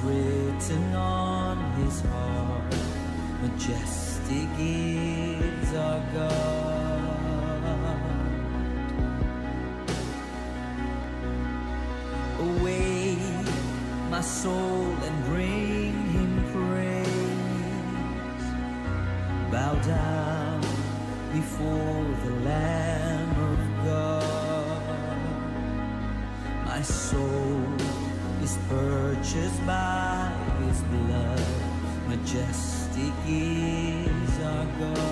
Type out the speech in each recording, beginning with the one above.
written on his heart. Majestic is our God. Awake my soul and bring him praise. Bow down before the Lamb of God. My soul is purchased by his blood. Majestic is our God.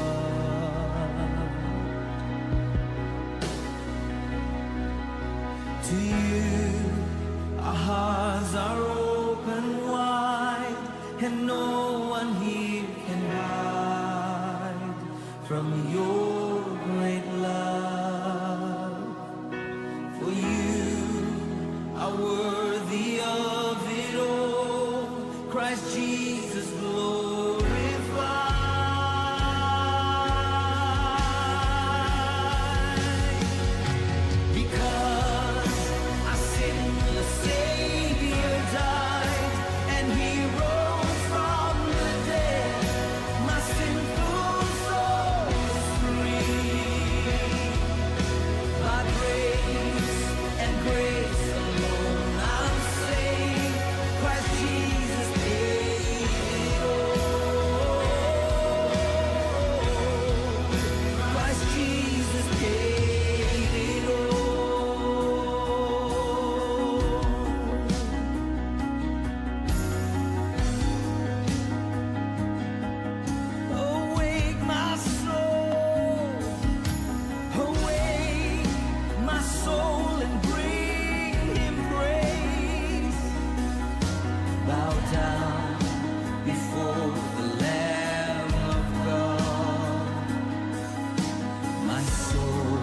To you our hearts are open wide, and no one here can hide from your great love. For you are worthy of it all, Christ Jesus glorified. Because our sinless Savior died and he rose from the dead, my sinful soul is free. By grace and grace alone I'm saved. Christ Jesus paid it all. Christ Jesus paid it all. Awake my soul, awake my soul, and bring him praise. Bow down before the Lamb of God. My soul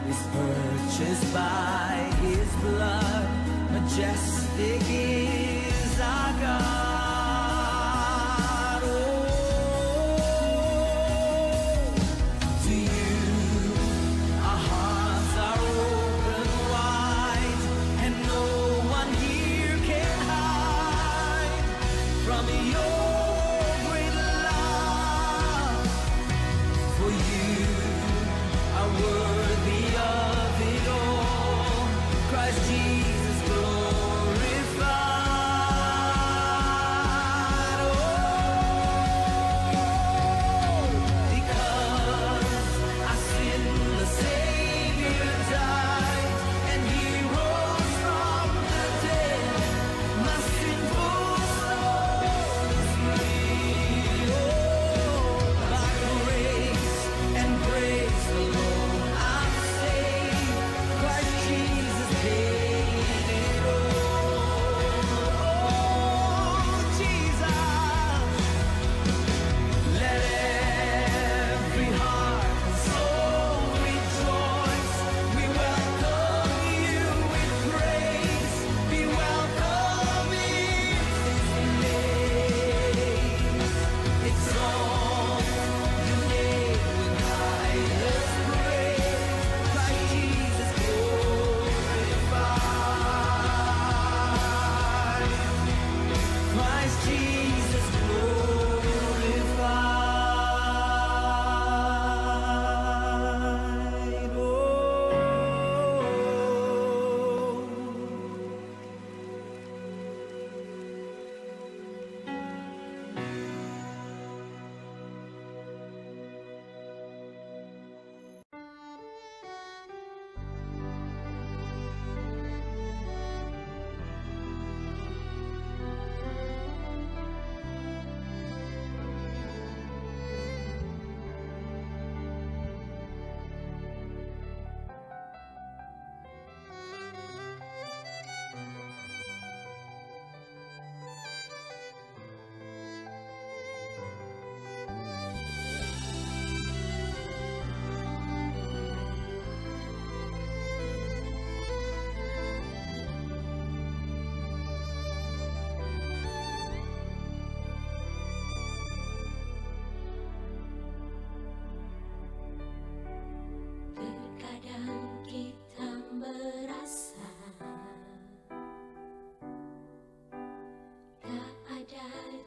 is purchased by his blood. Majestic is our God. Oh, to you our hearts are open wide, and no one here can hide from your great love. For you are worthy of it all, Christ Jesus glorified. Oh, because our sinless Savior died and he rose from the dead, my sinful soul is free. Oh, by grace and grace alone I'm saved. Christ Jesus paid it all. Oh, Jesus, let every heart and soul rejoice. We welcome you with praise. Be welcome in his name. It's all your name with highest praise. Christ Jesus glorified. Christ Jesus glorified. Oh.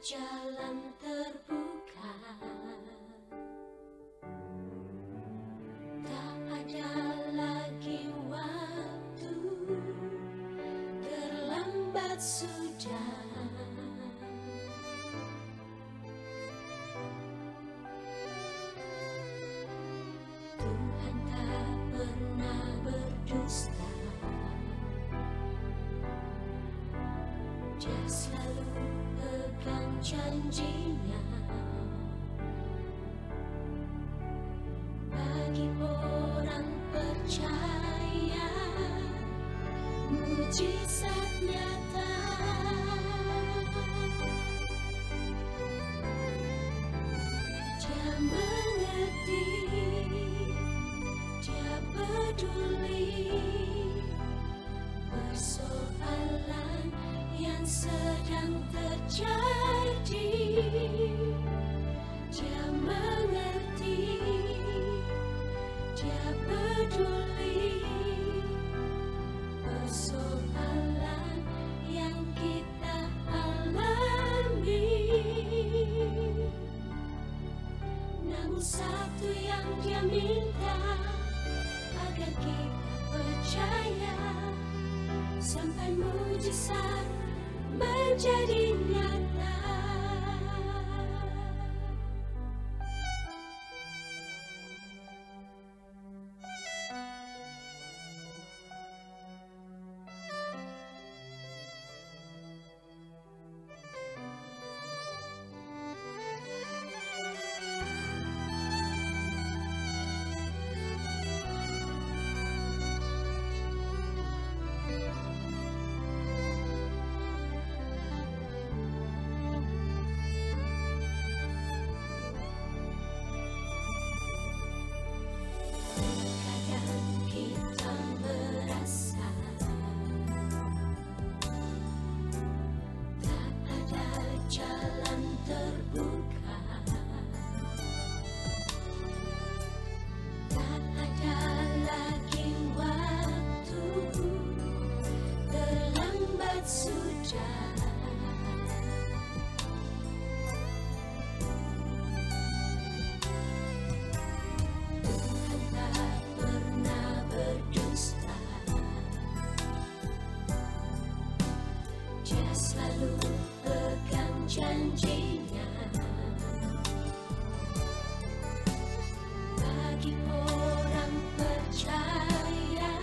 jalan terbuka, tak ada lagi waktu, terlambat sudah. Tuhan tak pernah berdusta, Dia selalu pegang janjinya. Bagi orang percaya, mujizat nyata. Dia mengerti, Dia peduli persoalan yang sedang terjadi. Dia mengerti, Dia peduli persoalan yang kita alami. Namun satu yang Dia minta, agar kita percaya, sampai mujizat menjadi nyata. Selalu pegang janjinya. Bagi orang percaya,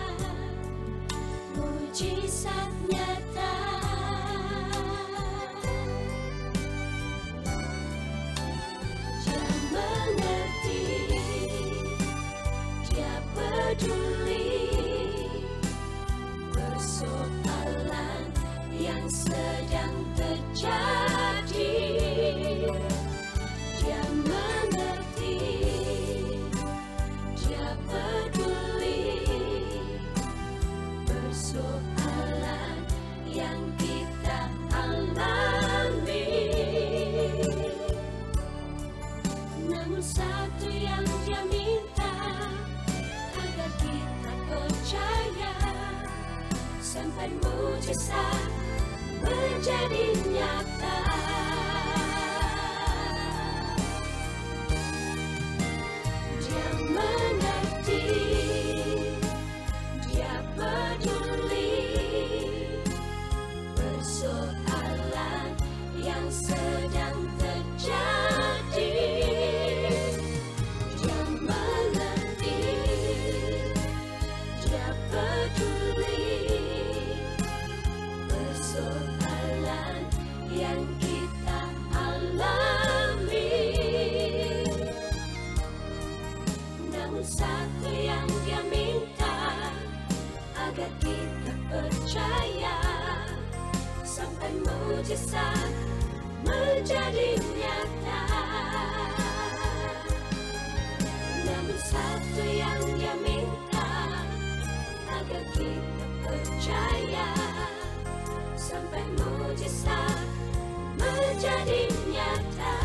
mujizat nyata. Dia mengerti, Dia peduli persoalan yang sedang terjadi. Dia mengerti, Dia peduli persoalan yang kita alami. Namun satu yang Dia minta, agar kita percaya, sampai mujizat menjadi nyata. Dia mengerti, Dia peduli persoalan yang sedang terjadi. Dia mengerti, Dia peduli persoalan yang kita alami. Namun satu yang Dia minta, agar kita percaya, sampai mujizat menjadi nyata. Namun satu yang Dia minta, agar kita percaya, sampai mujizat menjadi nyata.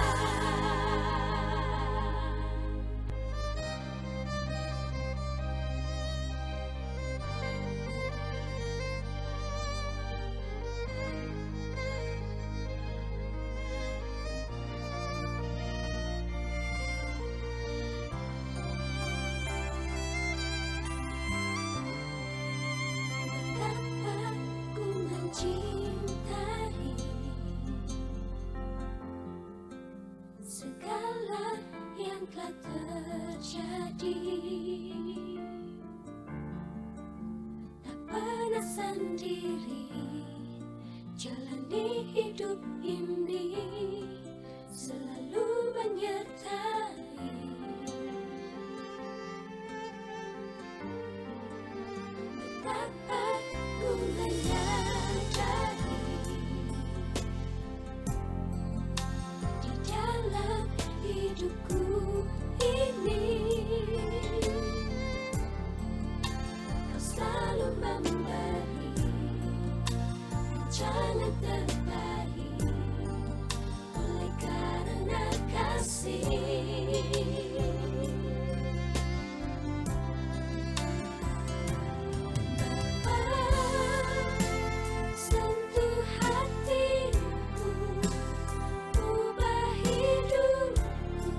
telah terjadi. Tak pernah sendiri jalani hidup ini, selalu menyertai. Betapa ku menyadari di dalam hidupku ini, Kau selalu memberi rencana terbaik oleh karena kasih. Sentuh hatiku, ubah hidupku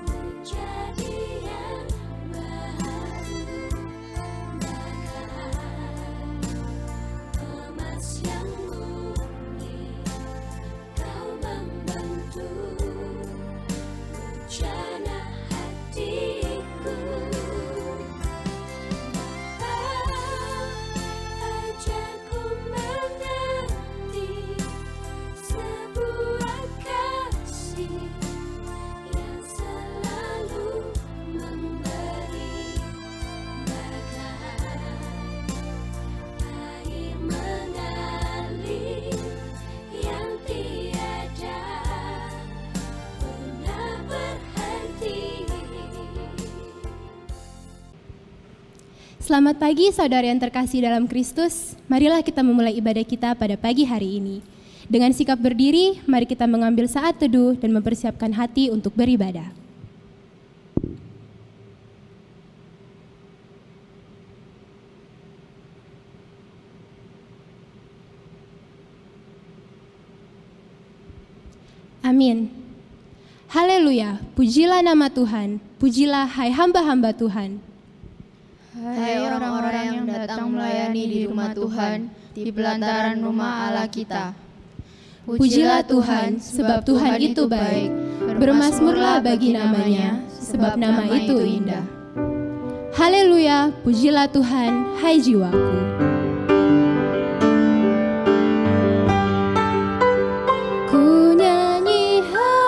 menjadi yang baru. Bagai emas yang murni, Kau membentuk rencana hatiku. Ajarku mengerti sebuah kasih yang selalu memberi, bagai air mengalir yang tiada pernah berhenti. Selamat pagi saudara yang terkasih dalam Kristus. Marilah kita memulai ibadah kita pada pagi hari ini. Dengan sikap berdiri, mari kita mengambil saat teduh dan mempersiapkan hati untuk beribadah. Amin. Haleluya, pujilah nama Tuhan, pujilah hai hamba-hamba Tuhan. Hai orang-orang yang datang melayani di rumah Tuhan, di pelantaran rumah Allah kita. Pujilah Tuhan, sebab Tuhan itu baik. Bermasmurlah bagi namanya, sebab nama itu indah. Haleluya, pujilah Tuhan, hai jiwaku. Ku nyanyi haleluya,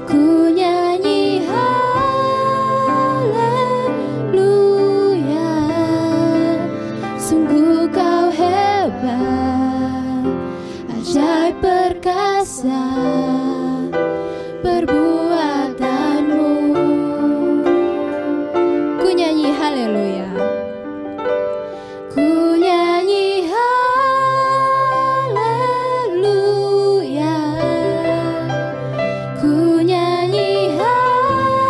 ku nyanyi haleluya. Sungguh Kau hebat, ajaib perkasa perbuatanmu. Ku nyanyi haleluya, ku nyanyi haleluya, ku nyanyi haleluya.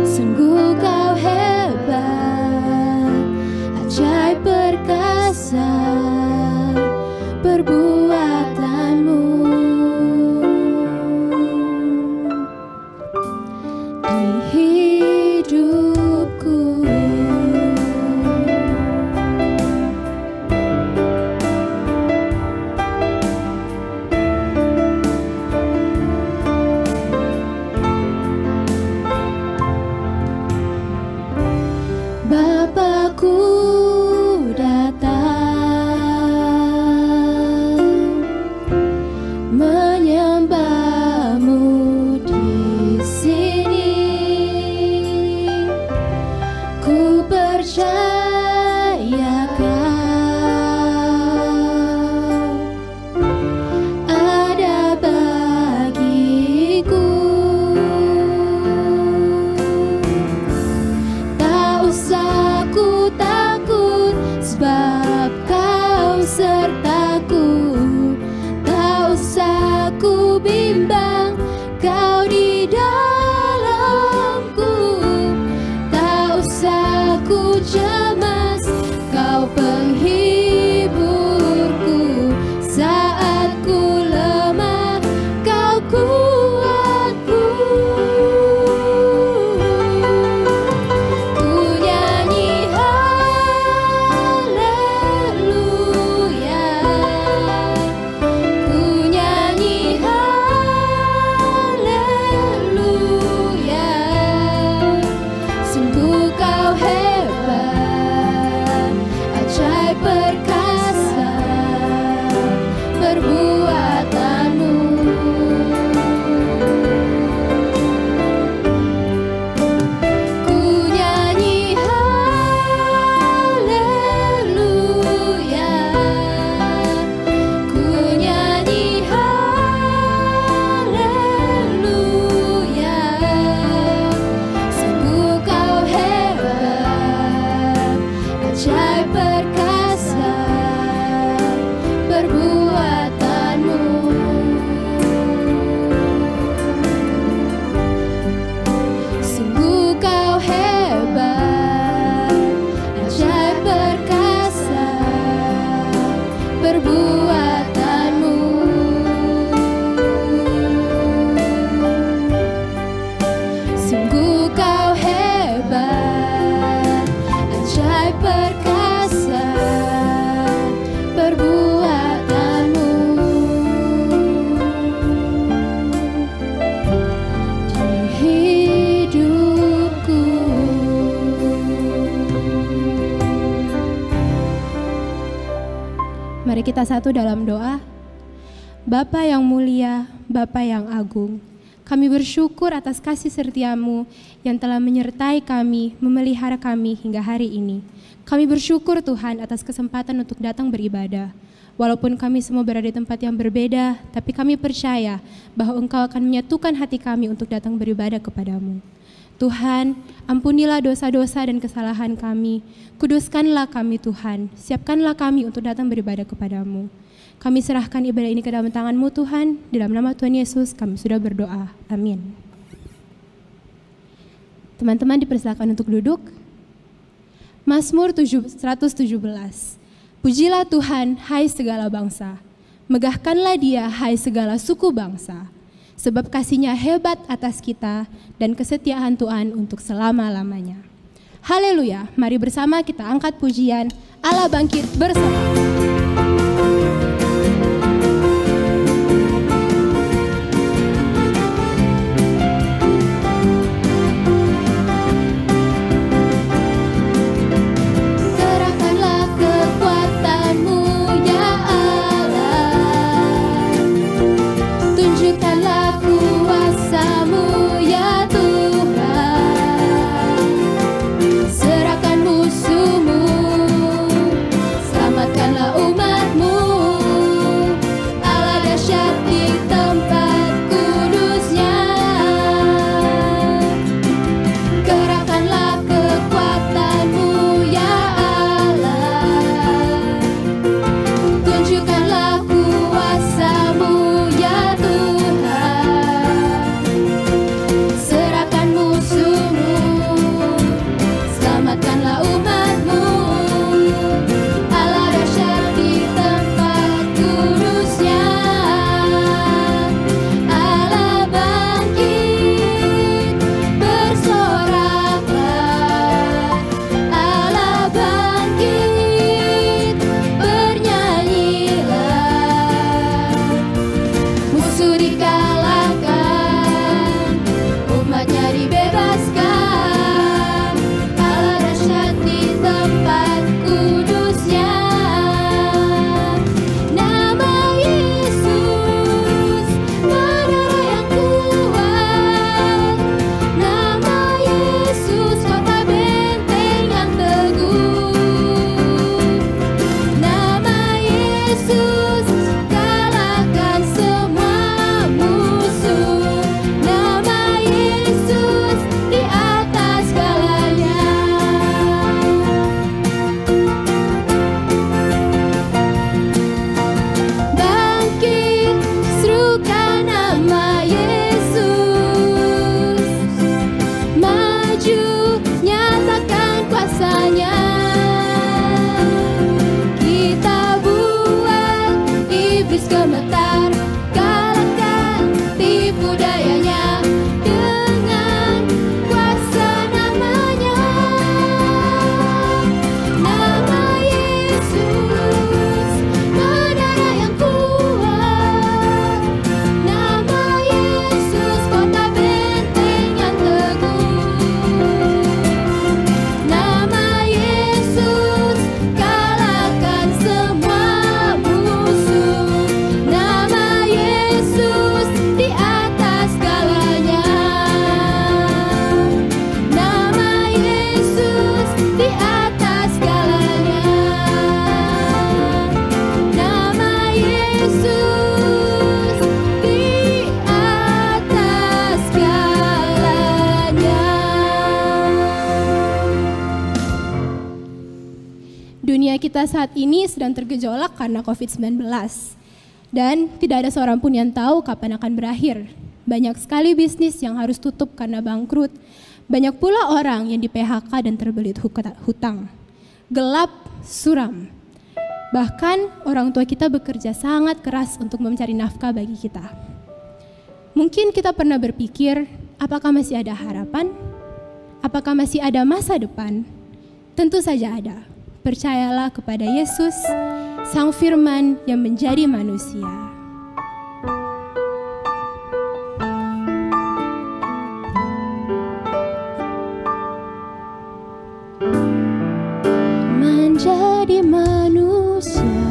Sungguh Kau hebat, ajaib perkasa perbuatanmu. Di hidupku Bapakku datang menyembahmu di sini. Ku percaya Kau ada bagiku. Tak usah ku tahu Mari kita satu dalam doa. Bapa yang mulia, Bapa yang agung, kami bersyukur atas kasih setia-Mu yang telah menyertai kami, memelihara kami hingga hari ini. Kami bersyukur Tuhan atas kesempatan untuk datang beribadah. Walaupun kami semua berada di tempat yang berbeda, tapi kami percaya bahwa Engkau akan menyatukan hati kami untuk datang beribadah kepada-Mu. Tuhan, ampunilah dosa-dosa dan kesalahan kami. Kuduskanlah kami Tuhan, siapkanlah kami untuk datang beribadah kepada-Mu. Kami serahkan ibadah ini ke dalam tangan-Mu Tuhan, di dalam nama Tuhan Yesus kami sudah berdoa. Amin. Teman-teman dipersilakan untuk duduk. Mazmur 117. Pujilah Tuhan, hai segala bangsa. Megahkanlah Dia, hai segala suku bangsa. Sebab kasih-Nya hebat atas kita dan kesetiaan Tuhan untuk selama-lamanya. Haleluya, mari bersama kita angkat pujian Allah bangkit bersama. Dunia kita saat ini sedang tergejolak karena COVID-19. Dan tidak ada seorang pun yang tahu kapan akan berakhir. Banyak sekali bisnis yang harus tutup karena bangkrut. Banyak pula orang yang di-PHK dan terbelit hutang. Gelap, suram. Bahkan orang tua kita bekerja sangat keras untuk mencari nafkah bagi kita. Mungkin kita pernah berpikir, apakah masih ada harapan? Apakah masih ada masa depan? Tentu saja ada. Percayalah kepada Yesus, Sang Firman yang menjadi manusia. Menjadi manusia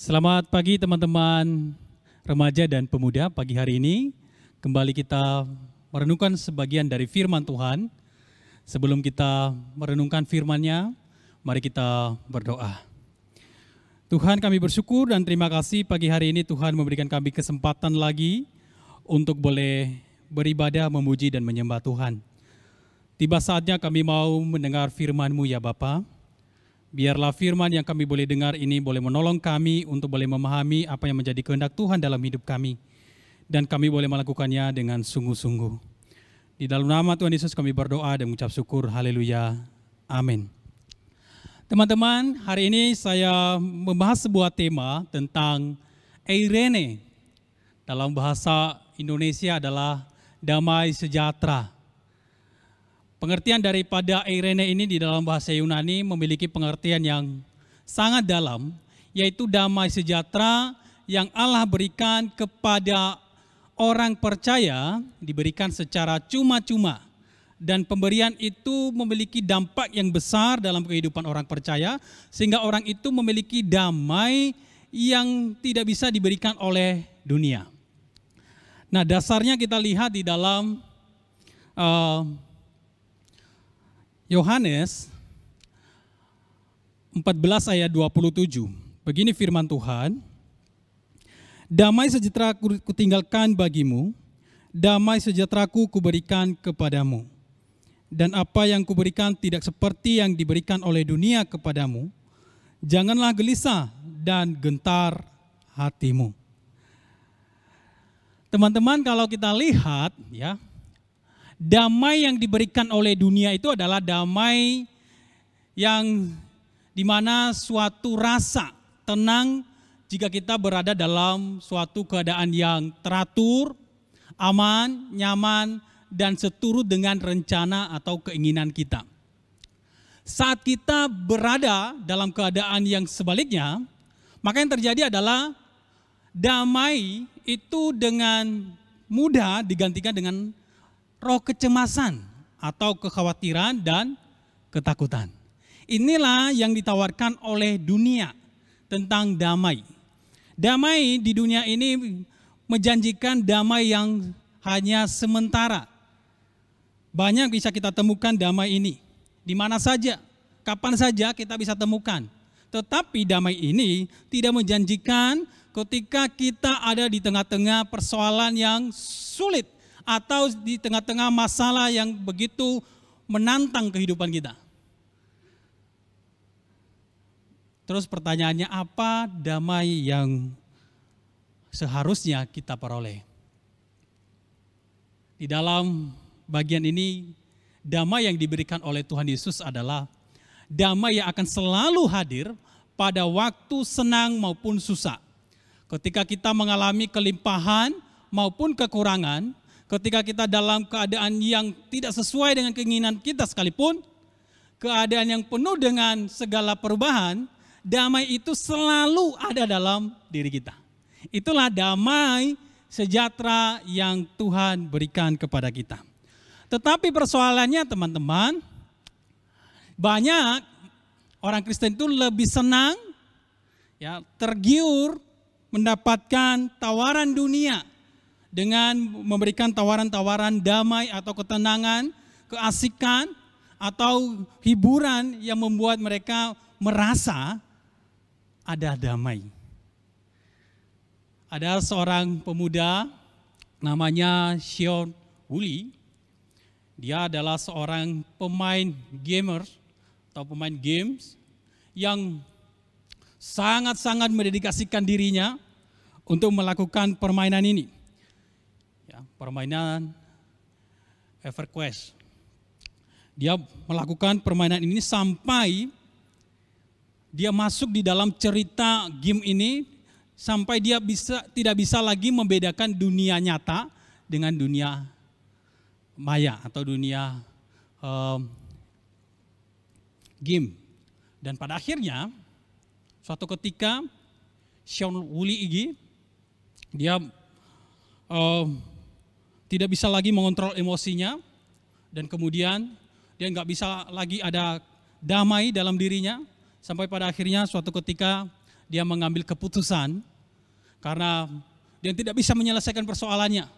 Selamat pagi teman-teman remaja dan pemuda. Pagi hari ini kembali kita merenungkan sebagian dari firman Tuhan. Sebelum kita merenungkan firman-Nya, mari kita berdoa. Tuhan, kami bersyukur dan terima kasih pagi hari ini Tuhan memberikan kami kesempatan lagi untuk boleh beribadah, memuji dan menyembah Tuhan. Tiba saatnya kami mau mendengar firman-Mu ya Bapa. Biarlah firman yang kami boleh dengar ini boleh menolong kami untuk boleh memahami apa yang menjadi kehendak Tuhan dalam hidup kami. Dan kami boleh melakukannya dengan sungguh-sungguh. Di dalam nama Tuhan Yesus kami berdoa dan mengucap syukur. Haleluya. Amin. Teman-teman, hari ini saya membahas sebuah tema tentang eirene. Dalam bahasa Indonesia adalah damai sejahtera. Pengertian daripada eirene ini di dalam bahasa Yunani memiliki pengertian yang sangat dalam, yaitu damai sejahtera yang Allah berikan kepada orang percaya, diberikan secara cuma-cuma. Dan pemberian itu memiliki dampak yang besar dalam kehidupan orang percaya, sehingga orang itu memiliki damai yang tidak bisa diberikan oleh dunia. Nah, dasarnya kita lihat di dalam Yohanes 14 ayat 27. Begini firman Tuhan, damai sejahtera kutinggalkan bagimu, damai sejahteraku kuberikan kepadamu. Dan apa yang kuberikan tidak seperti yang diberikan oleh dunia kepadamu. Janganlah gelisah dan gentar hatimu. Teman-teman, kalau kita lihat ya, damai yang diberikan oleh dunia itu adalah damai yang dimana suatu rasa tenang jika kita berada dalam suatu keadaan yang teratur, aman, nyaman, dan seturut dengan rencana atau keinginan kita. Saat kita berada dalam keadaan yang sebaliknya, maka yang terjadi adalah damai itu dengan mudah digantikan dengan roh kecemasan atau kekhawatiran dan ketakutan. Inilah yang ditawarkan oleh dunia tentang damai. Damai di dunia ini menjanjikan damai yang hanya sementara. Banyak bisa kita temukan damai ini. Di mana saja, kapan saja kita bisa temukan. Tetapi damai ini tidak menjanjikan ketika kita ada di tengah-tengah persoalan yang sulit, atau di tengah-tengah masalah yang begitu menantang kehidupan kita. Terus pertanyaannya, apa damai yang seharusnya kita peroleh? Di dalam bagian ini, damai yang diberikan oleh Tuhan Yesus adalah damai yang akan selalu hadir pada waktu senang maupun susah. Ketika kita mengalami kelimpahan maupun kekurangan, ketika kita dalam keadaan yang tidak sesuai dengan keinginan kita sekalipun, keadaan yang penuh dengan segala perubahan, damai itu selalu ada dalam diri kita. Itulah damai sejahtera yang Tuhan berikan kepada kita. Tetapi persoalannya teman-teman, banyak orang Kristen itu lebih senang, ya, tergiur mendapatkan tawaran dunia, dengan memberikan tawaran-tawaran damai atau ketenangan, keasikan, atau hiburan yang membuat mereka merasa ada damai. Ada seorang pemuda namanya Sean Woolley. Dia adalah seorang pemain gamer atau pemain games yang sangat-sangat mendedikasikan dirinya untuk melakukan permainan ini. Permainan EverQuest. Dia melakukan permainan ini sampai dia masuk di dalam cerita game ini, sampai dia tidak bisa lagi membedakan dunia nyata dengan dunia maya atau dunia game. Dan pada akhirnya suatu ketika Sean Woolley ini dia tidak bisa lagi mengontrol emosinya, dan kemudian dia nggak bisa lagi ada damai dalam dirinya, sampai pada akhirnya suatu ketika dia mengambil keputusan karena dia tidak bisa menyelesaikan persoalannya.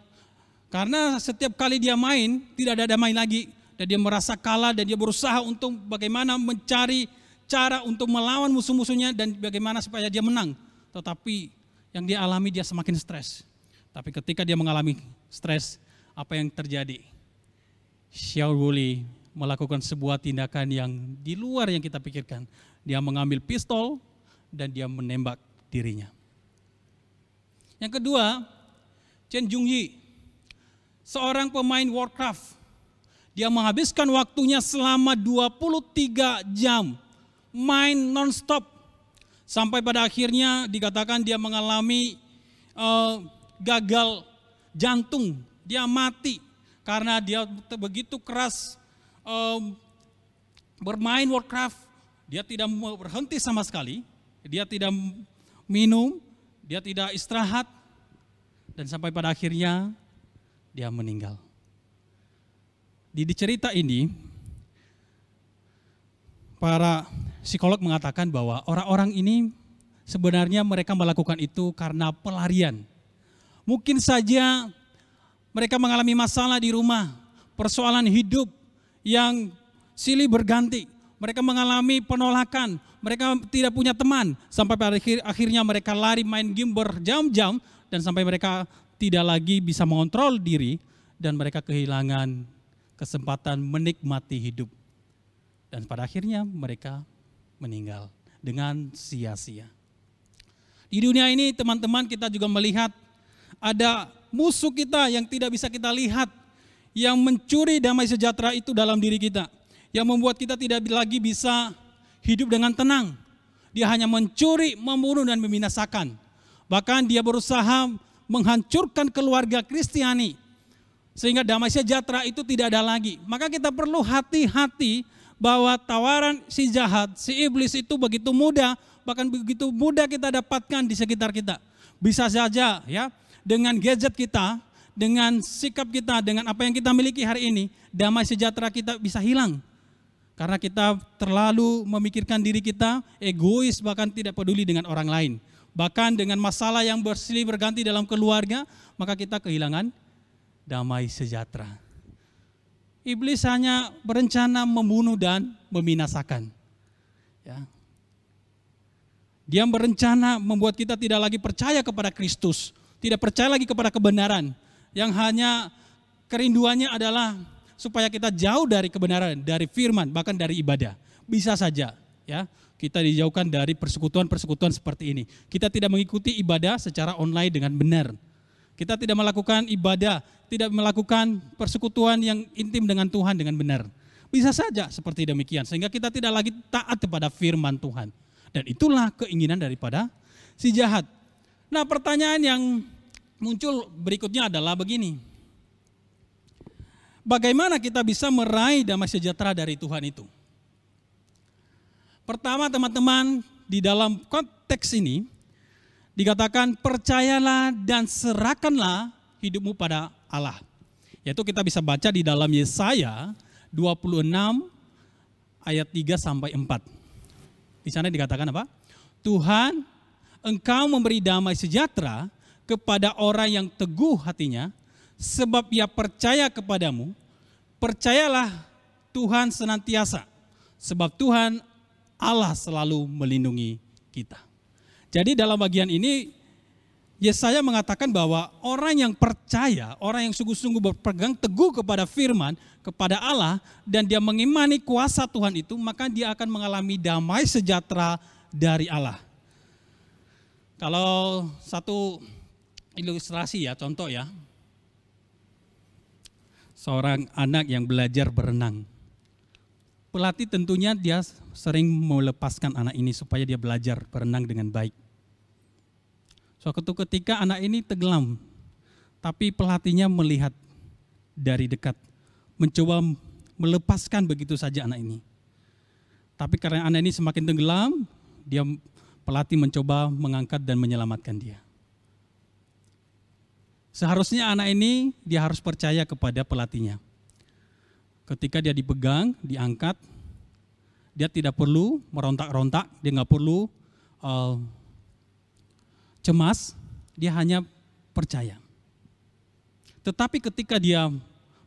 Karena setiap kali dia main, tidak ada damai lagi. Dan dia merasa kalah dan dia berusaha untuk bagaimana mencari cara untuk melawan musuh-musuhnya dan bagaimana supaya dia menang. Tetapi yang dia alami dia semakin stres. Tapi ketika dia mengalami stres, apa yang terjadi? Shaul Woolley melakukan sebuah tindakan yang di luar yang kita pikirkan. Dia mengambil pistol dan dia menembak dirinya. Yang kedua, Chen Jung-yi, seorang pemain Warcraft. Dia menghabiskan waktunya selama 23 jam main non-stop. Sampai pada akhirnya dikatakan dia mengalami gagal jantung. Dia mati karena dia begitu keras bermain Warcraft. Dia tidak berhenti sama sekali. Dia tidak minum, dia tidak istirahat. Dan sampai pada akhirnya dia meninggal. Di cerita ini, para psikolog mengatakan bahwa orang-orang ini sebenarnya mereka melakukan itu karena pelarian. Mungkin saja mereka mengalami masalah di rumah, persoalan hidup yang silih berganti. Mereka mengalami penolakan, mereka tidak punya teman. Sampai pada akhirnya mereka lari main game berjam-jam dan sampai mereka tidak lagi bisa mengontrol diri dan mereka kehilangan kesempatan menikmati hidup. Dan pada akhirnya mereka meninggal dengan sia-sia. Di dunia ini teman-teman kita juga melihat ada musuh kita yang tidak bisa kita lihat, yang mencuri damai sejahtera itu dalam diri kita, yang membuat kita tidak lagi bisa hidup dengan tenang. Dia hanya mencuri, membunuh dan membinasakan. Bahkan dia berusaha menghancurkan keluarga Kristiani sehingga damai sejahtera itu tidak ada lagi. Maka kita perlu hati-hati bahwa tawaran si jahat, si iblis itu begitu mudah, bahkan begitu mudah kita dapatkan di sekitar kita. Bisa saja ya, dengan gadget kita, dengan sikap kita, dengan apa yang kita miliki hari ini, damai sejahtera kita bisa hilang. Karena kita terlalu memikirkan diri kita, egois, bahkan tidak peduli dengan orang lain. Bahkan dengan masalah yang bersilih berganti dalam keluarga, maka kita kehilangan damai sejahtera. Iblis hanya berencana membunuh dan membinasakan. Ya. Dia berencana membuat kita tidak lagi percaya kepada Kristus, tidak percaya lagi kepada kebenaran. Yang hanya kerinduannya adalah supaya kita jauh dari kebenaran, dari firman, bahkan dari ibadah. Bisa saja, ya. Kita dijauhkan dari persekutuan-persekutuan seperti ini. Kita tidak mengikuti ibadah secara online dengan benar. Kita tidak melakukan ibadah, tidak melakukan persekutuan yang intim dengan Tuhan dengan benar. Bisa saja seperti demikian, sehingga kita tidak lagi taat kepada firman Tuhan. Dan itulah keinginan daripada si jahat. Nah, pertanyaan yang muncul berikutnya adalah begini. Bagaimana kita bisa meraih damai sejahtera dari Tuhan itu? Pertama teman-teman, di dalam konteks ini dikatakan percayalah dan serahkanlah hidupmu pada Allah. Yaitu kita bisa baca di dalam Yesaya 26 ayat 3 sampai 4. Di sana dikatakan apa? Tuhan, Engkau memberi damai sejahtera kepada orang yang teguh hatinya, sebab ia percaya kepadamu. Percayalah Tuhan senantiasa, sebab Tuhan Allah selalu melindungi kita. Jadi dalam bagian ini Yesaya mengatakan bahwa orang yang percaya, orang yang sungguh-sungguh berpegang teguh kepada firman, kepada Allah, dan dia mengimani kuasa Tuhan itu, maka dia akan mengalami damai sejahtera dari Allah. Kalau satu ilustrasi ya, contoh ya, seorang anak yang belajar berenang. Pelatih tentunya dia sering melepaskan anak ini supaya dia belajar berenang dengan baik. Suatu ketika anak ini tenggelam, tapi pelatihnya melihat dari dekat, mencoba melepaskan begitu saja anak ini. Tapi karena anak ini semakin tenggelam, pelatih mencoba mengangkat dan menyelamatkan dia. Seharusnya anak ini dia harus percaya kepada pelatihnya. Ketika dia dipegang, diangkat, dia tidak perlu merontak-rontak, dia nggak perlu cemas, dia hanya percaya. Tetapi ketika dia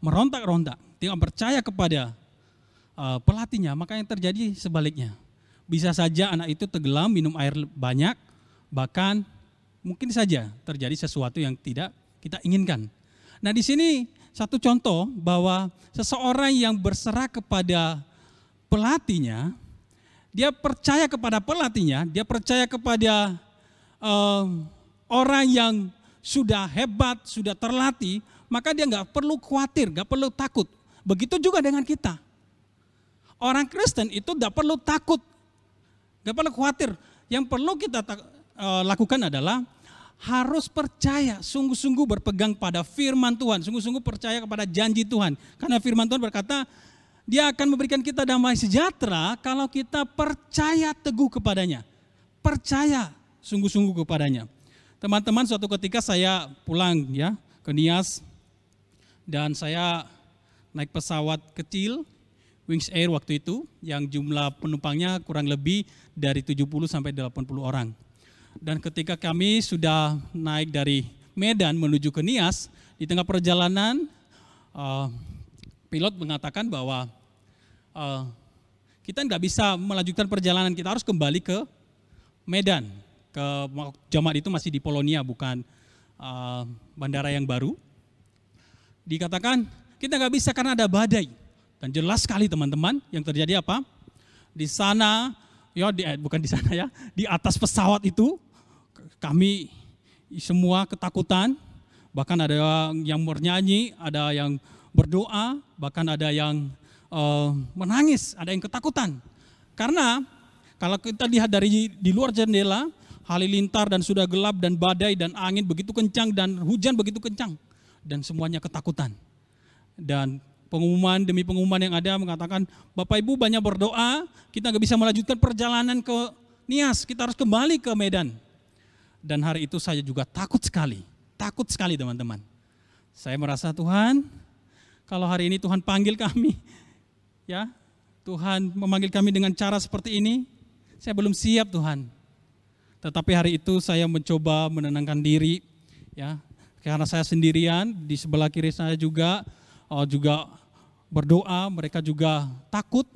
merontak-rontak, dia percaya kepada pelatihnya, maka yang terjadi sebaliknya. Bisa saja anak itu tenggelam, minum air banyak, bahkan mungkin saja terjadi sesuatu yang tidak kita inginkan. Nah, di sini satu contoh bahwa seseorang yang berserah kepada pelatihnya, dia percaya kepada pelatihnya, dia percaya kepada orang yang sudah hebat, sudah terlatih, maka dia nggak perlu khawatir, nggak perlu takut. Begitu juga dengan kita. Orang Kristen itu tidak perlu takut, nggak perlu khawatir. Yang perlu kita lakukan adalah harus percaya, sungguh-sungguh berpegang pada firman Tuhan, sungguh-sungguh percaya kepada janji Tuhan. Karena firman Tuhan berkata, Dia akan memberikan kita damai sejahtera kalau kita percaya teguh kepadanya. Percaya sungguh-sungguh kepadanya. Teman-teman, suatu ketika saya pulang ya ke Nias dan saya naik pesawat kecil Wings Air waktu itu yang jumlah penumpangnya kurang lebih dari 70 sampai 80 orang. Dan ketika kami sudah naik dari Medan menuju ke Nias, di tengah perjalanan pilot mengatakan bahwa kita nggak bisa melanjutkan perjalanan, kita harus kembali ke Medan. Jemaat itu masih di Polonia, bukan bandara yang baru. Dikatakan kita nggak bisa karena ada badai. Dan jelas sekali teman-teman yang terjadi apa? Di sana, ya bukan di sana ya, di atas pesawat itu kami semua ketakutan. Bahkan ada yang bernyanyi, ada yang berdoa, bahkan ada yang menangis, ada yang ketakutan. Karena kalau kita lihat dari di luar jendela, halilintar dan sudah gelap dan badai dan angin begitu kencang dan hujan begitu kencang. Dan semuanya ketakutan. Dan pengumuman demi pengumuman yang ada mengatakan, Bapak Ibu banyak berdoa, kita nggak bisa melanjutkan perjalanan ke Nias, kita harus kembali ke Medan. Dan hari itu saya juga takut sekali teman-teman. Saya merasa Tuhan, kalau hari ini Tuhan panggil kami, ya Tuhan memanggil kami dengan cara seperti ini, saya belum siap Tuhan. Tetapi hari itu saya mencoba menenangkan diri, ya karena saya sendirian, di sebelah kiri saya juga berdoa, mereka juga takut.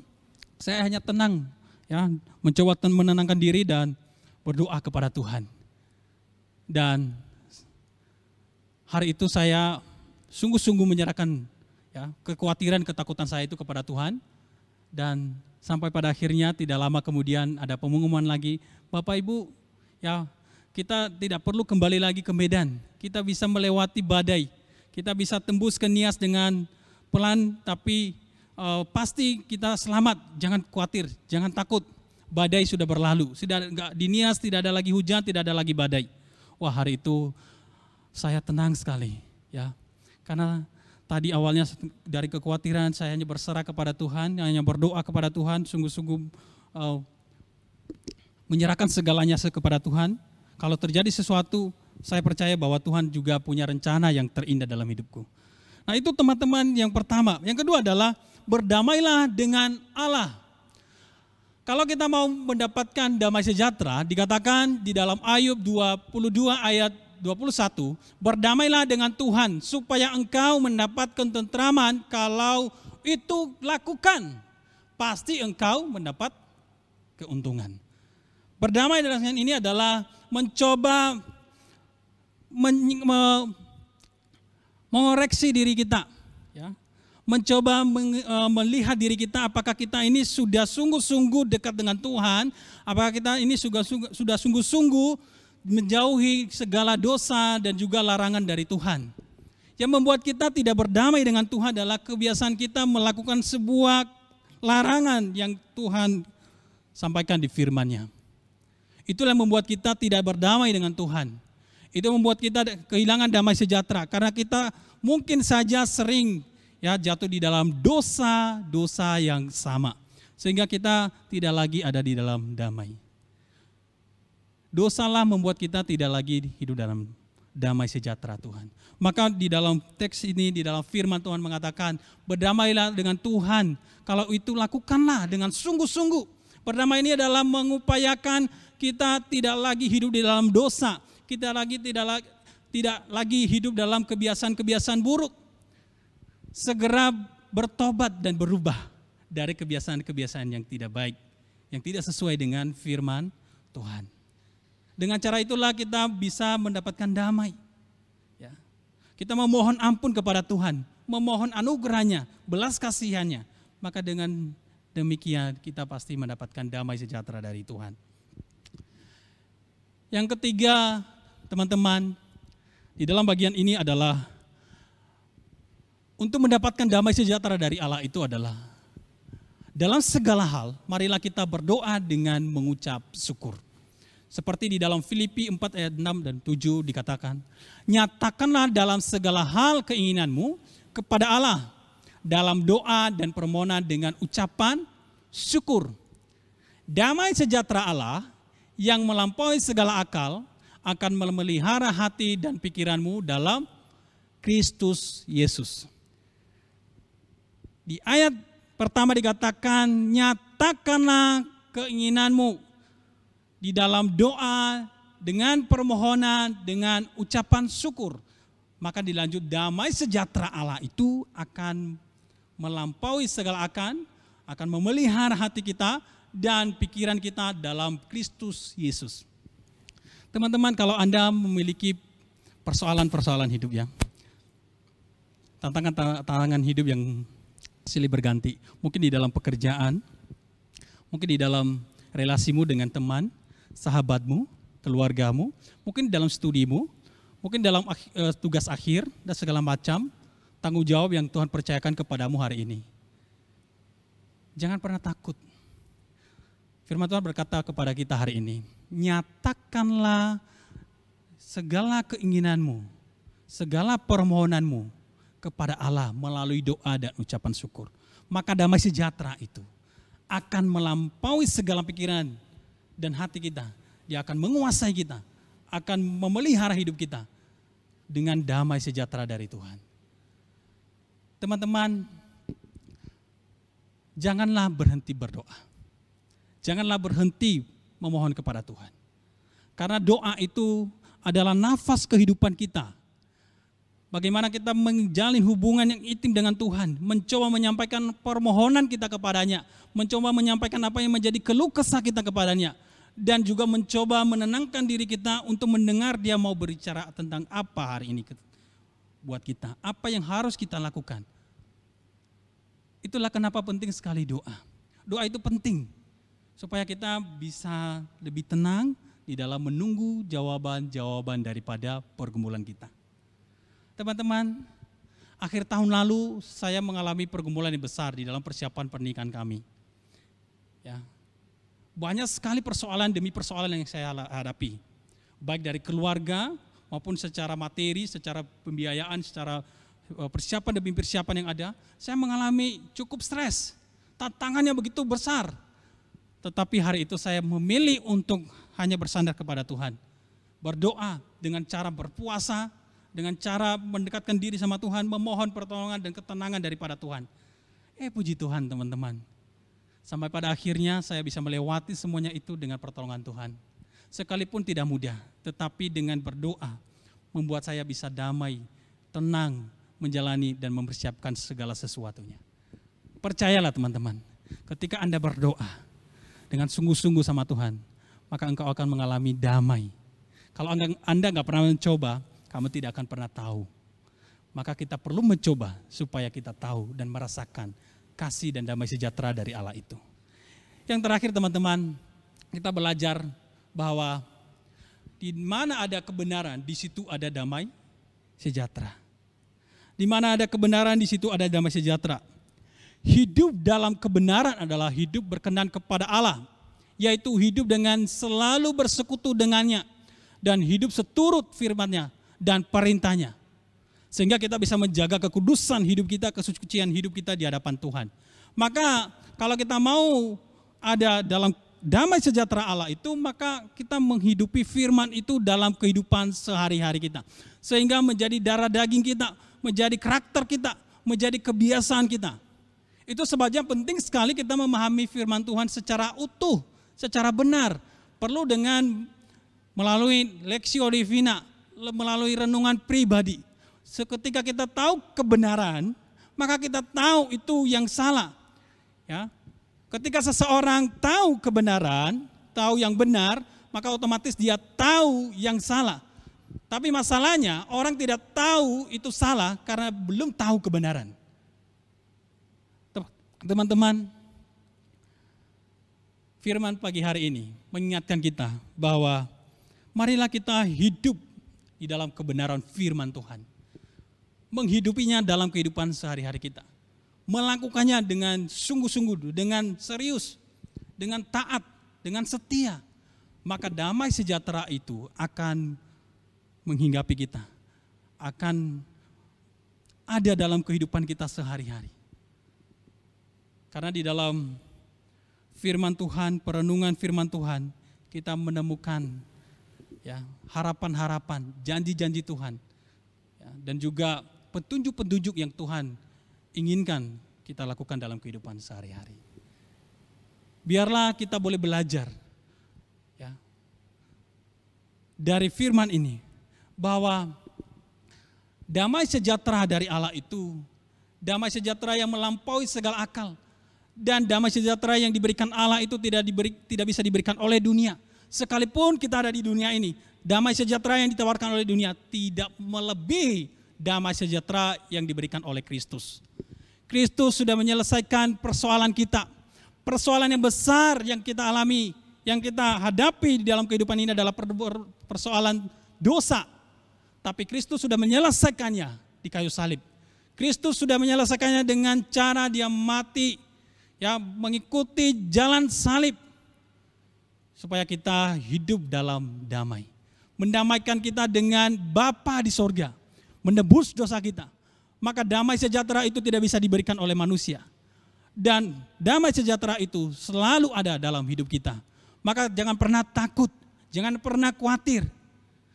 Saya hanya tenang, ya, mencoba menenangkan diri dan berdoa kepada Tuhan. Dan hari itu saya sungguh-sungguh menyerahkan ya, kekhawatiran, ketakutan saya itu kepada Tuhan. Dan sampai pada akhirnya tidak lama kemudian ada pengumuman lagi, Bapak Ibu, ya kita tidak perlu kembali lagi ke Medan. Kita bisa melewati badai. Kita bisa tembus ke Nias dengan pelan, tapi pasti kita selamat. Jangan khawatir, jangan takut. Badai sudah berlalu. Di Nias tidak ada lagi hujan, tidak ada lagi badai. Wah, hari itu saya tenang sekali, ya. Karena tadi awalnya dari kekhawatiran saya hanya berserah kepada Tuhan, hanya berdoa kepada Tuhan, sungguh-sungguh menyerahkan segalanya kepada Tuhan. Kalau terjadi sesuatu, saya percaya bahwa Tuhan juga punya rencana yang terindah dalam hidupku. Nah, itu teman-teman yang pertama. Yang kedua adalah berdamailah dengan Allah. Kalau kita mau mendapatkan damai sejahtera, dikatakan di dalam Ayub 22 ayat 21, berdamailah dengan Tuhan supaya engkau mendapatkan tentraman. Kalau itu lakukan, pasti engkau mendapat keuntungan. Berdamai dengan ini adalah mencoba mengoreksi diri kita, ya. Mencoba melihat diri kita apakah kita ini sudah sungguh-sungguh dekat dengan Tuhan, apakah kita ini sudah sungguh-sungguh menjauhi segala dosa dan juga larangan dari Tuhan. Yang membuat kita tidak berdamai dengan Tuhan adalah kebiasaan kita melakukan sebuah larangan yang Tuhan sampaikan di firman-Nya. Itulah yang membuat kita tidak berdamai dengan Tuhan. Itu membuat kita kehilangan damai sejahtera karena kita mungkin saja sering ya jatuh di dalam dosa-dosa yang sama. Sehingga kita tidak lagi ada di dalam damai. Dosalah membuat kita tidak lagi hidup dalam damai sejahtera Tuhan. Maka di dalam teks ini, di dalam firman Tuhan mengatakan, berdamailah dengan Tuhan. Kalau itu lakukanlah dengan sungguh-sungguh. Berdamai ini adalah mengupayakan kita tidak lagi hidup di dalam dosa. kita tidak lagi hidup dalam kebiasaan-kebiasaan buruk. Segera bertobat dan berubah dari kebiasaan-kebiasaan yang tidak baik, yang tidak sesuai dengan firman Tuhan. Dengan cara itulah kita bisa mendapatkan damai. Ya. Kita memohon ampun kepada Tuhan, memohon anugerahnya, belas kasihannya. Maka dengan demikian kita pasti mendapatkan damai sejahtera dari Tuhan. Yang ketiga, teman-teman, di dalam bagian ini adalah untuk mendapatkan damai sejahtera dari Allah itu adalah dalam segala hal, marilah kita berdoa dengan mengucap syukur. Seperti di dalam Filipi 4 ayat 6 dan 7 dikatakan, nyatakanlah dalam segala hal keinginanmu kepada Allah dalam doa dan permohonan dengan ucapan syukur. Damai sejahtera Allah yang melampaui segala akal akan memelihara hati dan pikiranmu dalam Kristus Yesus. Di ayat pertama dikatakan, nyatakanlah keinginanmu di dalam doa dengan permohonan, dengan ucapan syukur. Maka dilanjut, damai sejahtera Allah itu akan melampaui segala akan memelihara hati kita dan pikiran kita dalam Kristus Yesus. Teman-teman, kalau Anda memiliki persoalan-persoalan hidup ya, tantangan hidup yang silih berganti. Mungkin di dalam pekerjaan, mungkin di dalam relasimu dengan teman, sahabatmu, keluargamu, mungkin di dalam studimu, mungkin dalam tugas akhir dan segala macam tanggung jawab yang Tuhan percayakan kepadamu hari ini. Jangan pernah takut. Firman Tuhan berkata kepada kita hari ini, nyatakanlah segala keinginanmu, segala permohonanmu kepada Allah melalui doa dan ucapan syukur. Maka damai sejahtera itu akan melampaui segala pikiran dan hati kita. Dia akan menguasai kita, akan memelihara hidup kita dengan damai sejahtera dari Tuhan. Teman-teman, janganlah berhenti berdoa. Janganlah berhenti memohon kepada Tuhan. Karena doa itu adalah nafas kehidupan kita. Bagaimana kita menjalin hubungan yang intim dengan Tuhan, mencoba menyampaikan permohonan kita kepadanya, mencoba menyampaikan apa yang menjadi keluh kesah kita kepadanya, dan juga mencoba menenangkan diri kita untuk mendengar dia mau berbicara tentang apa hari ini buat kita, apa yang harus kita lakukan. Itulah kenapa penting sekali doa. Doa itu penting supaya kita bisa lebih tenang di dalam menunggu jawaban-jawaban daripada pergumulan kita. Teman-teman, akhir tahun lalu saya mengalami pergumulan yang besar di dalam persiapan pernikahan kami. Ya, banyak sekali persoalan demi persoalan yang saya hadapi, baik dari keluarga maupun secara materi, secara pembiayaan, secara persiapan demi persiapan yang ada. Saya mengalami cukup stres, tantangannya begitu besar. Tetapi hari itu saya memilih untuk hanya bersandar kepada Tuhan, berdoa dengan cara berpuasa, dengan cara mendekatkan diri sama Tuhan, memohon pertolongan dan ketenangan daripada Tuhan. Puji Tuhan teman-teman. Sampai pada akhirnya saya bisa melewati semuanya itu dengan pertolongan Tuhan. Sekalipun tidak mudah, tetapi dengan berdoa membuat saya bisa damai, tenang, menjalani dan mempersiapkan segala sesuatunya. Percayalah teman-teman, ketika Anda berdoa dengan sungguh-sungguh sama Tuhan, maka engkau akan mengalami damai. Kalau Anda nggak pernah mencoba, kamu tidak akan pernah tahu. Maka kita perlu mencoba supaya kita tahu dan merasakan kasih dan damai sejahtera dari Allah itu. Yang terakhir teman-teman, kita belajar bahwa di mana ada kebenaran, di situ ada damai sejahtera. Di mana ada kebenaran, di situ ada damai sejahtera. Hidup dalam kebenaran adalah hidup berkenan kepada Allah, yaitu hidup dengan selalu bersekutu dengannya dan hidup seturut firman-Nya dan perintahnya. Sehingga kita bisa menjaga kekudusan hidup kita, kesucian hidup kita di hadapan Tuhan. Maka kalau kita mau ada dalam damai sejahtera Allah itu, maka kita menghidupi firman itu dalam kehidupan sehari-hari kita. Sehingga menjadi darah daging kita, menjadi karakter kita, menjadi kebiasaan kita. Itu sebabnya penting sekali kita memahami firman Tuhan secara utuh, secara benar. Perlu dengan melalui Lexio Divina, melalui renungan pribadi. Seketika kita tahu kebenaran, maka kita tahu itu yang salah. Ya. Ketika seseorang tahu kebenaran, tahu yang benar, maka otomatis dia tahu yang salah. Tapi masalahnya orang tidak tahu itu salah karena belum tahu kebenaran. Teman-teman, firman pagi hari ini mengingatkan kita bahwa marilah kita hidup di dalam kebenaran firman Tuhan. Menghidupinya dalam kehidupan sehari-hari kita. Melakukannya dengan sungguh-sungguh, dengan serius, dengan taat, dengan setia. Maka damai sejahtera itu akan menghinggapi kita. Akan ada dalam kehidupan kita sehari-hari. Karena di dalam firman Tuhan, perenungan firman Tuhan, kita menemukan ya, harapan-harapan, janji-janji Tuhan. Ya, dan juga petunjuk-petunjuk yang Tuhan inginkan kita lakukan dalam kehidupan sehari-hari. Biarlah kita boleh belajar ya, dari firman ini bahwa damai sejahtera dari Allah itu damai sejahtera yang melampaui segala akal. Dan damai sejahtera yang diberikan Allah itu tidak bisa diberikan oleh dunia. Sekalipun kita ada di dunia ini, damai sejahtera yang ditawarkan oleh dunia tidak melebihi damai sejahtera yang diberikan oleh Kristus. Kristus sudah menyelesaikan persoalan kita. Persoalan yang besar yang kita alami, yang kita hadapi di dalam kehidupan ini adalah persoalan dosa. Tapi Kristus sudah menyelesaikannya di kayu salib. Kristus sudah menyelesaikannya dengan cara dia mati, ya, mengikuti jalan salib supaya kita hidup dalam damai. Mendamaikan kita dengan Bapa di sorga, menebus dosa kita. Maka damai sejahtera itu tidak bisa diberikan oleh manusia. Dan damai sejahtera itu selalu ada dalam hidup kita. Maka jangan pernah takut, jangan pernah khawatir.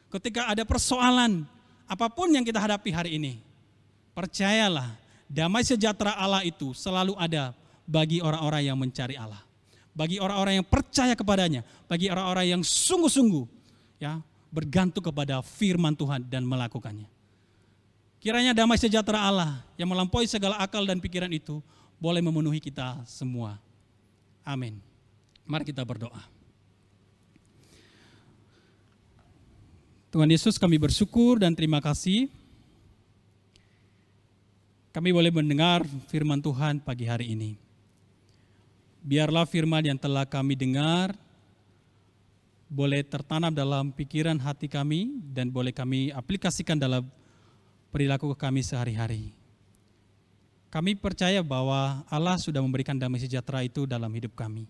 Ketika ada persoalan apapun yang kita hadapi hari ini, percayalah damai sejahtera Allah itu selalu ada bagi orang-orang yang mencari Allah, bagi orang-orang yang percaya kepadanya, bagi orang-orang yang sungguh-sungguh ya bergantung kepada firman Tuhan dan melakukannya. Kiranya damai sejahtera Allah yang melampaui segala akal dan pikiran itu boleh memenuhi kita semua. Amin. Mari kita berdoa. Tuhan Yesus, kami bersyukur dan terima kasih kami boleh mendengar firman Tuhan pagi hari ini. Biarlah firman yang telah kami dengar boleh tertanam dalam pikiran hati kami dan boleh kami aplikasikan dalam perilaku kami sehari-hari. Kami percaya bahwa Allah sudah memberikan damai sejahtera itu dalam hidup kami.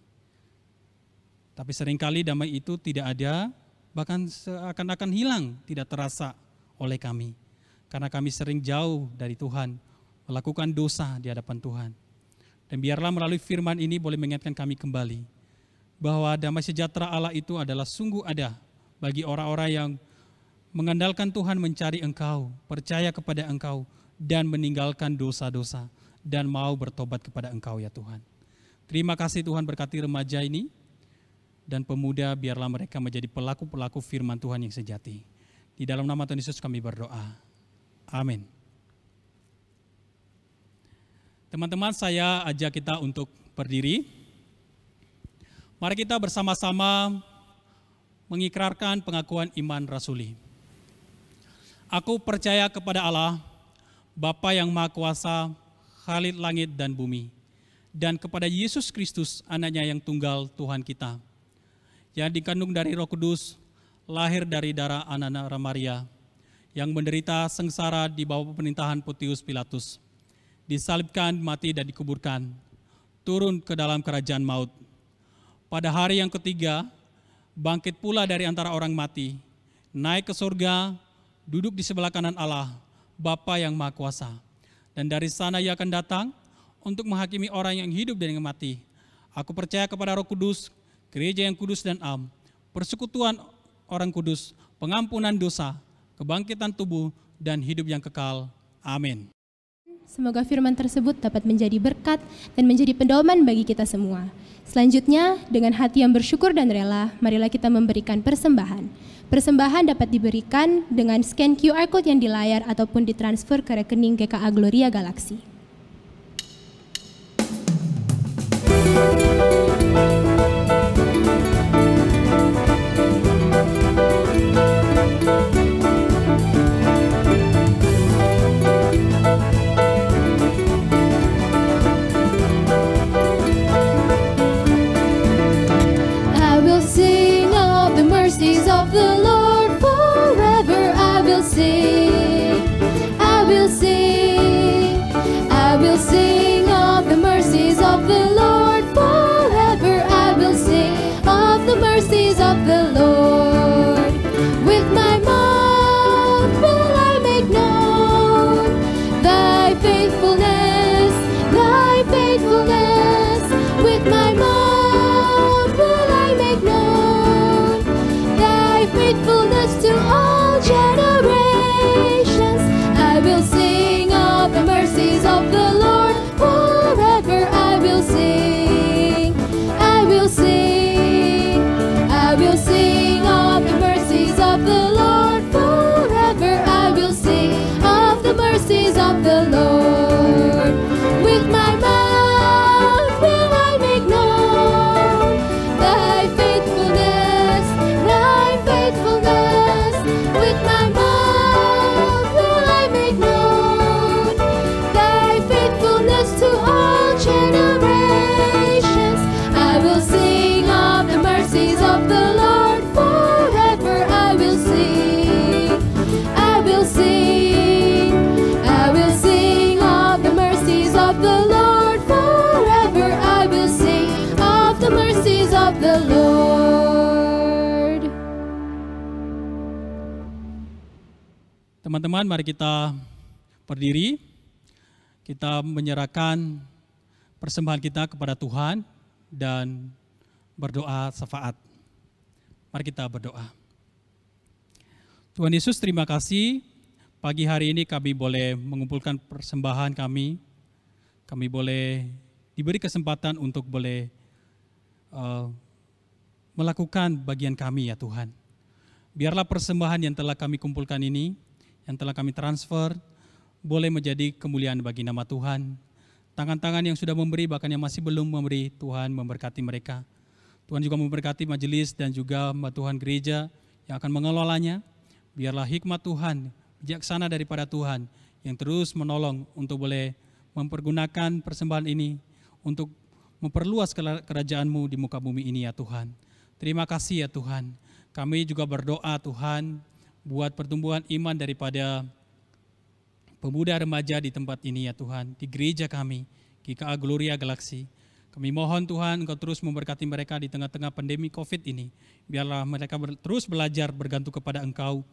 Tapi seringkali damai itu tidak ada, bahkan seakan-akan hilang, tidak terasa oleh kami. Karena kami sering jauh dari Tuhan, melakukan dosa di hadapan Tuhan. Dan biarlah melalui firman ini boleh mengingatkan kami kembali bahwa damai sejahtera Allah itu adalah sungguh ada bagi orang-orang yang mengandalkan Tuhan, mencari Engkau, percaya kepada Engkau, dan meninggalkan dosa-dosa, dan mau bertobat kepada Engkau ya Tuhan. Terima kasih Tuhan, berkati remaja ini, dan pemuda biarlah mereka menjadi pelaku-pelaku firman Tuhan yang sejati. Di dalam nama Tuhan Yesus kami berdoa. Amin. Teman-teman, saya ajak kita untuk berdiri. Mari kita bersama-sama mengikrarkan pengakuan iman rasuli. Aku percaya kepada Allah, Bapa yang Maha Kuasa, Khalik langit dan bumi, dan kepada Yesus Kristus, anaknya yang tunggal Tuhan kita, yang dikandung dari Roh Kudus, lahir dari darah Anna Maria, yang menderita sengsara di bawah pemerintahan Pontius Pilatus, disalibkan, mati dan dikuburkan, turun ke dalam kerajaan maut. Pada hari yang ketiga, bangkit pula dari antara orang mati, naik ke surga, duduk di sebelah kanan Allah, Bapa yang Maha Kuasa. Dan dari sana ia akan datang untuk menghakimi orang yang hidup dan yang mati. Aku percaya kepada Roh Kudus, gereja yang kudus dan am, persekutuan orang kudus, pengampunan dosa, kebangkitan tubuh, dan hidup yang kekal. Amin. Semoga firman tersebut dapat menjadi berkat dan menjadi pedoman bagi kita semua. Selanjutnya, dengan hati yang bersyukur dan rela, marilah kita memberikan persembahan. Persembahan dapat diberikan dengan scan QR Code yang di layar ataupun ditransfer ke rekening GKA Gloria Galaxy. I will sing of the mercies of the Lord forever. I will sing, I will sing, I will sing of the mercies of the Lord forever. I will sing of the mercies of the Lord. With my mouth will I make known thy faithfulness, thy faithfulness. With my mouth will I make known thy faithfulness to all generations. I will sing of the mercies of the Lord forever. I will sing, I will sing, I will sing of the mercies of the Lord forever. I will sing of the mercies of the Lord. With my mouth will I make known thy faithfulness, thy faithfulness. With my mouth will I make known thy faithfulness to all generations. I will sing of the mercies of the Lord forever. I will sing, I will sing, I will sing of the mercies of the Lord forever. I will sing of the mercies of the Lord. Teman-teman, mari kita berdiri. Kita menyerahkan persembahan kita kepada Tuhan dan berdoa syafaat. Mari kita berdoa. Tuhan Yesus, terima kasih pagi hari ini kami boleh mengumpulkan persembahan kami. Kami boleh diberi kesempatan untuk boleh melakukan bagian kami ya Tuhan. Biarlah persembahan yang telah kami kumpulkan ini, yang telah kami transfer, boleh menjadi kemuliaan bagi nama Tuhan. Tangan-tangan yang sudah memberi, bahkan yang masih belum memberi, Tuhan memberkati mereka. Tuhan juga memberkati majelis dan juga Tuhan gereja yang akan mengelolanya. Biarlah hikmat Tuhan, bijaksana daripada Tuhan yang terus menolong untuk boleh mempergunakan persembahan ini untuk memperluas kerajaan-Mu di muka bumi ini ya Tuhan. Terima kasih ya Tuhan. Kami juga berdoa Tuhan buat pertumbuhan iman daripada pemuda remaja di tempat ini ya Tuhan, di gereja kami, GKA Gloria Galaxy. Kami mohon Tuhan Engkau terus memberkati mereka di tengah-tengah pandemi COVID ini. Biarlah mereka terus belajar bergantung kepada Engkau,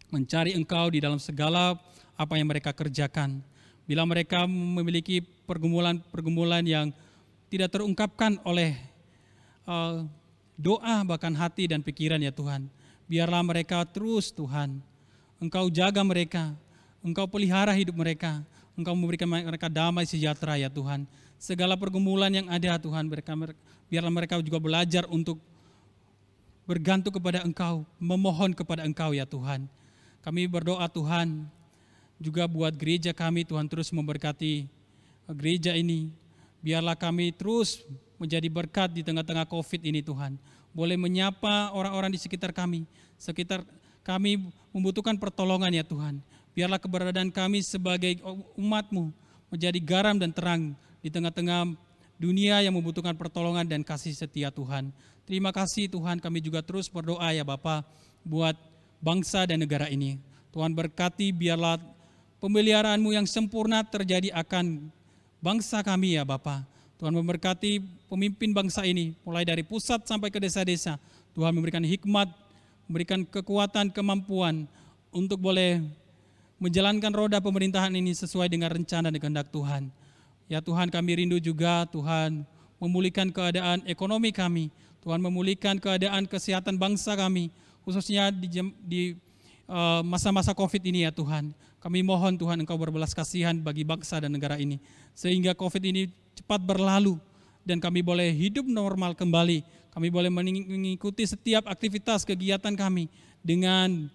mencari Engkau di dalam segala apa yang mereka kerjakan. Bila mereka memiliki pergumulan-pergumulan yang tidak terungkapkan oleh doa bahkan hati dan pikiran ya Tuhan. Biarlah mereka terus Tuhan, Engkau jaga mereka, Engkau pelihara hidup mereka, Engkau memberikan mereka damai sejahtera ya Tuhan. Segala pergumulan yang ada Tuhan, biarlah mereka juga belajar untuk bergantung kepada Engkau, memohon kepada Engkau ya Tuhan. Kami berdoa Tuhan, juga buat gereja kami Tuhan terus memberkati gereja ini. Biarlah kami terus menjadi berkat di tengah-tengah COVID ini Tuhan. Boleh menyapa orang-orang di sekitar kami membutuhkan pertolongan ya Tuhan. Biarlah keberadaan kami sebagai umat-Mu menjadi garam dan terang di tengah-tengah dunia yang membutuhkan pertolongan dan kasih setia Tuhan. Terima kasih Tuhan, kami juga terus berdoa ya Bapa buat bangsa dan negara ini. Tuhan berkati biarlah pemeliharaan-Mu yang sempurna terjadi akan bangsa kami ya Bapa. Tuhan memberkati pemimpin bangsa ini mulai dari pusat sampai ke desa-desa. Tuhan memberikan hikmat, memberikan kekuatan, kemampuan untuk boleh menjalankan roda pemerintahan ini sesuai dengan rencana dan kehendak Tuhan. Ya Tuhan, kami rindu juga Tuhan memulihkan keadaan ekonomi kami. Tuhan memulihkan keadaan kesehatan bangsa kami, khususnya di masa-masa COVID ini ya Tuhan. Kami mohon Tuhan Engkau berbelas kasihan bagi bangsa dan negara ini. Sehingga COVID ini cepat berlalu dan kami boleh hidup normal kembali. Kami boleh mengikuti setiap aktivitas kegiatan kami dengan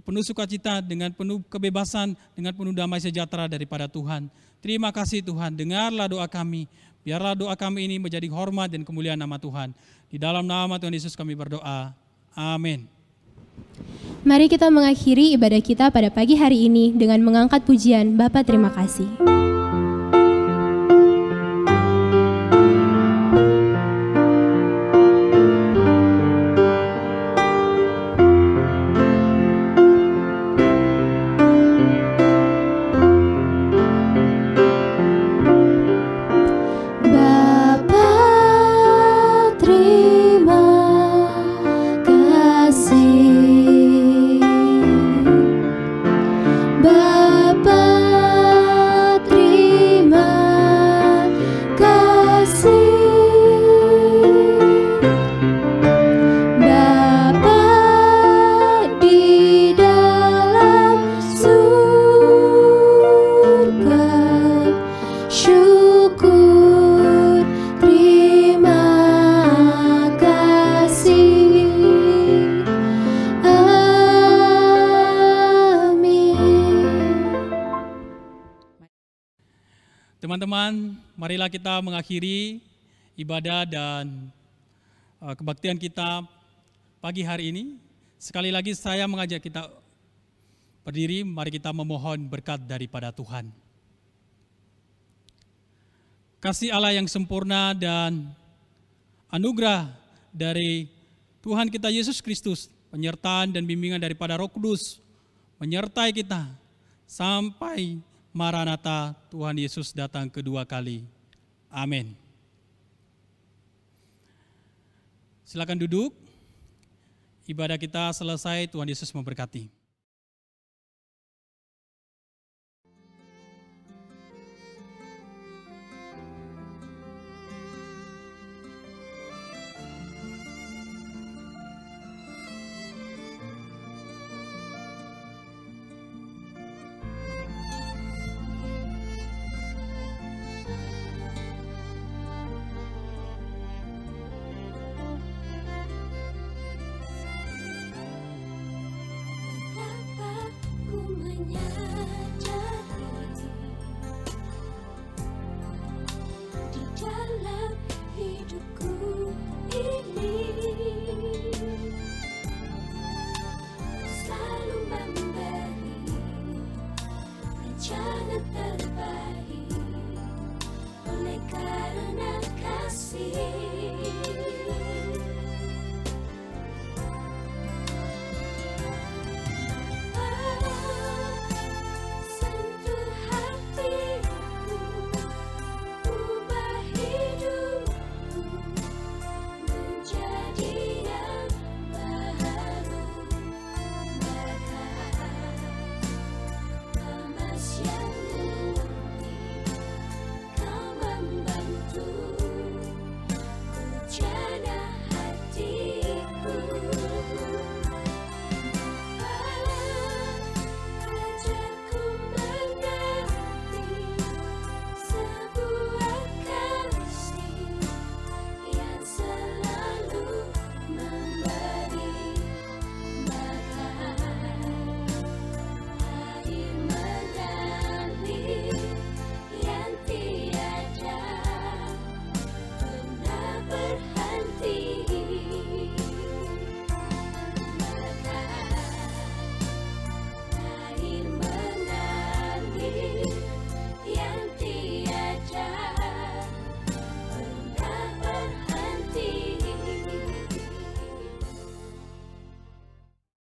penuh sukacita, dengan penuh kebebasan, dengan penuh damai sejahtera daripada Tuhan. Terima kasih Tuhan, dengarlah doa kami. Biarlah doa kami ini menjadi hormat dan kemuliaan nama Tuhan. Di dalam nama Tuhan Yesus kami berdoa. Amin. Mari kita mengakhiri ibadah kita pada pagi hari ini dengan mengangkat pujian Bapa terima kasih. Teman-teman, marilah kita mengakhiri ibadah dan kebaktian kita pagi hari ini. Sekali lagi saya mengajak kita berdiri, mari kita memohon berkat daripada Tuhan. Kasih Allah yang sempurna dan anugerah dari Tuhan kita Yesus Kristus, penyertaan dan bimbingan daripada Roh Kudus menyertai kita sampai Maranatha, Tuhan Yesus datang kedua kali. Amin. Silakan duduk. Ibadah kita selesai, Tuhan Yesus memberkati.